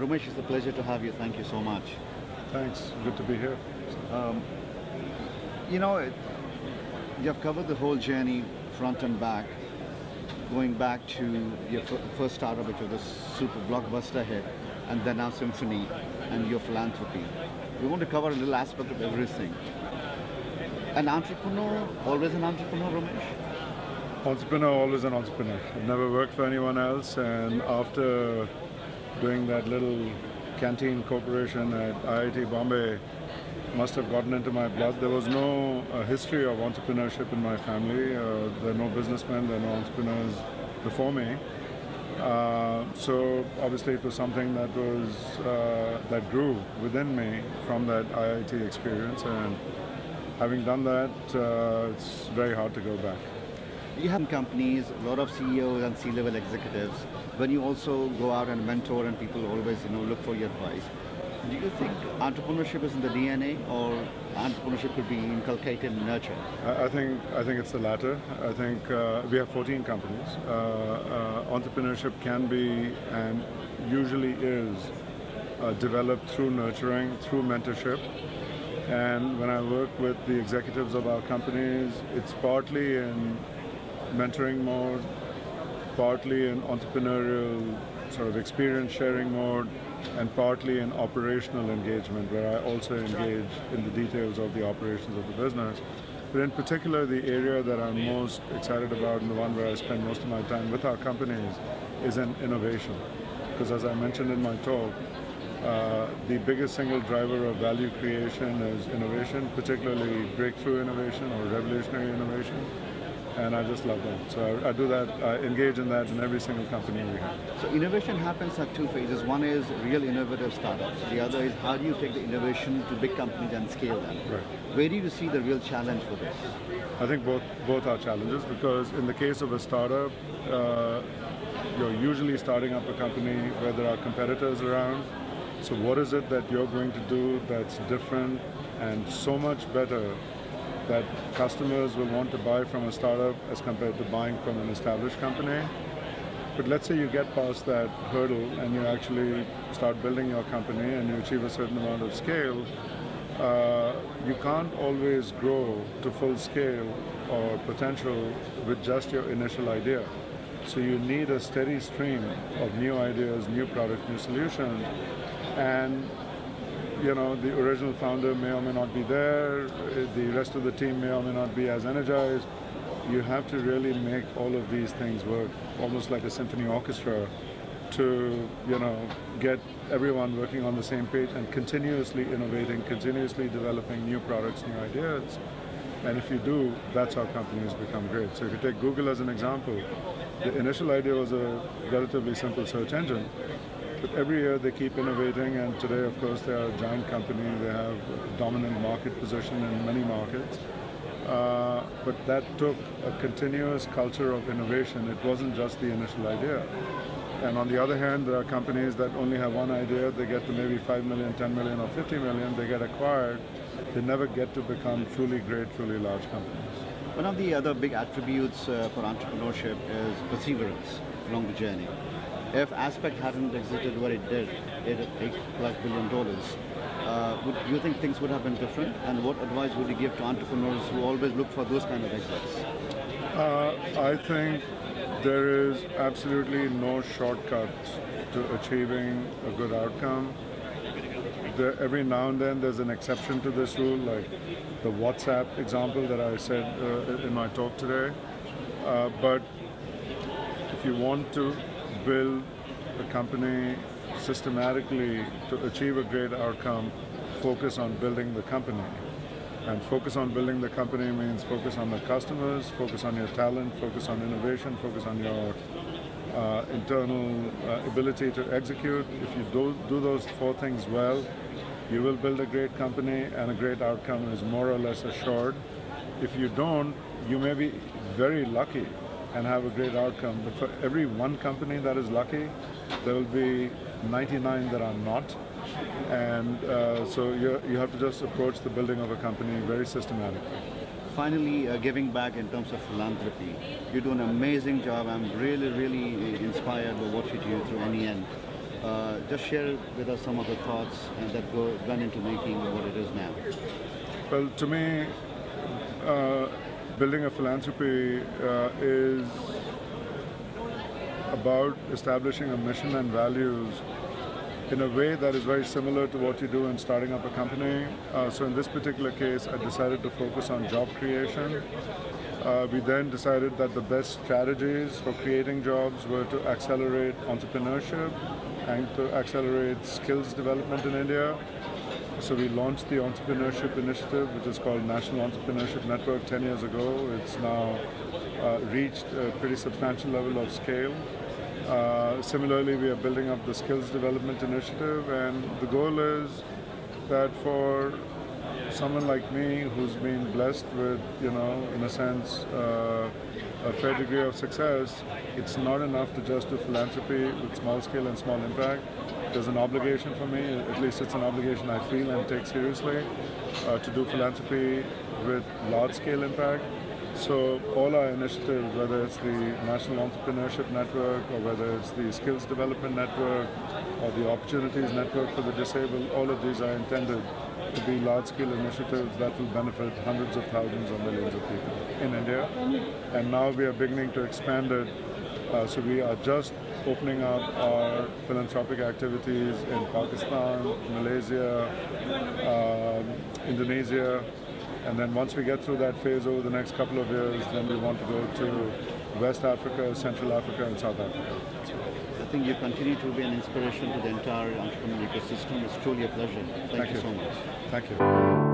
Romesh, it's a pleasure to have you. Thank you so much. Thanks. Good to be here. You know, you have covered the whole journey, front and back, going back to your first startup, which was a super blockbuster hit, and then now Symphony and your philanthropy. We want to cover a little aspect of everything. An entrepreneur, always an entrepreneur, Romesh? Entrepreneur, always an entrepreneur. I've never worked for anyone else, and after doing that little canteen corporation at IIT Bombay, must have gotten into my blood. There was no history of entrepreneurship in my family. There are no businessmen, there are no entrepreneurs before me. So obviously it was something that was that grew within me from that IIT experience, and having done that, it's very hard to go back. You have companies, a lot of CEOs and C-level executives. When you also go out and mentor, and people always, look for your advice. Do you think entrepreneurship is in the DNA, or entrepreneurship could be inculcated and nurtured? I think it's the latter. I think we have 14 companies. Entrepreneurship can be, and usually is, developed through nurturing, through mentorship. And when I work with the executives of our companies, it's partly in mentoring mode, partly in entrepreneurial sort of experience sharing mode, and partly in operational engagement, where I also engage in the details of the operations of the business. But in particular, the area that I'm most excited about, and the one where I spend most of my time with our companies, is in innovation. Because as I mentioned in my talk, the biggest single driver of value creation is innovation, particularly breakthrough innovation or revolutionary innovation. And I just love that. So I do that, I engage in that in every single company we have. So innovation happens at two phases. One is real innovative startups. The other is how do you take the innovation to big companies and scale them? Right. Where do you see the real challenge for this? I think both are challenges, because in the case of a startup, you're usually starting up a company where there are competitors around. So what is it that you're going to do that's different and so much better that customers will want to buy from a startup as compared to buying from an established company? But let's say you get past that hurdle and you actually start building your company and you achieve a certain amount of scale. You can't always grow to full scale or potential with just your initial idea. So you need a steady stream of new ideas, new products, new solutions. And the original founder may or may not be there, the rest of the team may or may not be as energized. You have to really make all of these things work, almost like a symphony orchestra, to get everyone working on the same page and continuously innovating, continuously developing new products, new ideas. And if you do, that's how companies become great. So if you take Google as an example, the initial idea was a relatively simple search engine. But every year they keep innovating, and today, of course, they are a giant company. They have a dominant market position in many markets. But that took a continuous culture of innovation. It wasn't just the initial idea. And on the other hand, there are companies that only have one idea. They get to maybe 5 million, 10 million, or 50 million. They get acquired. They never get to become truly great, truly large companies. One of the other big attributes for entrepreneurship is perseverance along the journey. If Aspect hadn't exited where it did, $8+ billion, do you think things would have been different? And what advice would you give to entrepreneurs who always look for those kind of exits? I think there is absolutely no shortcut to achieving a good outcome. Every now and then there's an exception to this rule, like the WhatsApp example that I said in my talk today. But if you want to build a company systematically to achieve a great outcome, focus on building the company. And focus on building the company means focus on the customers, focus on your talent, focus on innovation, focus on your internal ability to execute. If you do those four things well, you will build a great company, and a great outcome is more or less assured. If you don't, you may be very lucky and have a great outcome, but for every one company that is lucky, there will be 99 that are not. And so you have to just approach the building of a company very systematically. Finally, giving back in terms of philanthropy. You do an amazing job. I'm really, really inspired by what you do through NEN. Just share with us some of the thoughts that went into making what it is now. Well, to me, building a philanthropy is about establishing a mission and values in a way that is very similar to what you do in starting up a company. So in this particular case, I decided to focus on job creation. We then decided that the best strategies for creating jobs were to accelerate entrepreneurship and to accelerate skills development in India. So we launched the Entrepreneurship Initiative, which is called National Entrepreneurship Network 10 years ago. It's now reached a pretty substantial level of scale. Similarly, we are building up the Skills Development Initiative, and the goal is that for someone like me who's been blessed with, in a sense, a fair degree of success, it's not enough to just do philanthropy with small scale and small impact. There's an obligation for me, at least it's an obligation I feel and take seriously, to do philanthropy with large scale impact. So all our initiatives, whether it's the National Entrepreneurship Network or whether it's the Skills Development Network or the Opportunities Network for the Disabled, all of these are intended to be large-scale initiatives that will benefit hundreds of thousands or millions of people in India. And now we are beginning to expand it. So we are just opening up our philanthropic activities in Pakistan, Malaysia, Indonesia. And then once we get through that phase over the next couple of years, then we want to go to West Africa, Central Africa, and South Africa. I think you continue to be an inspiration to the entire entrepreneurial ecosystem. It's truly a pleasure. Thank you so much. Thank you.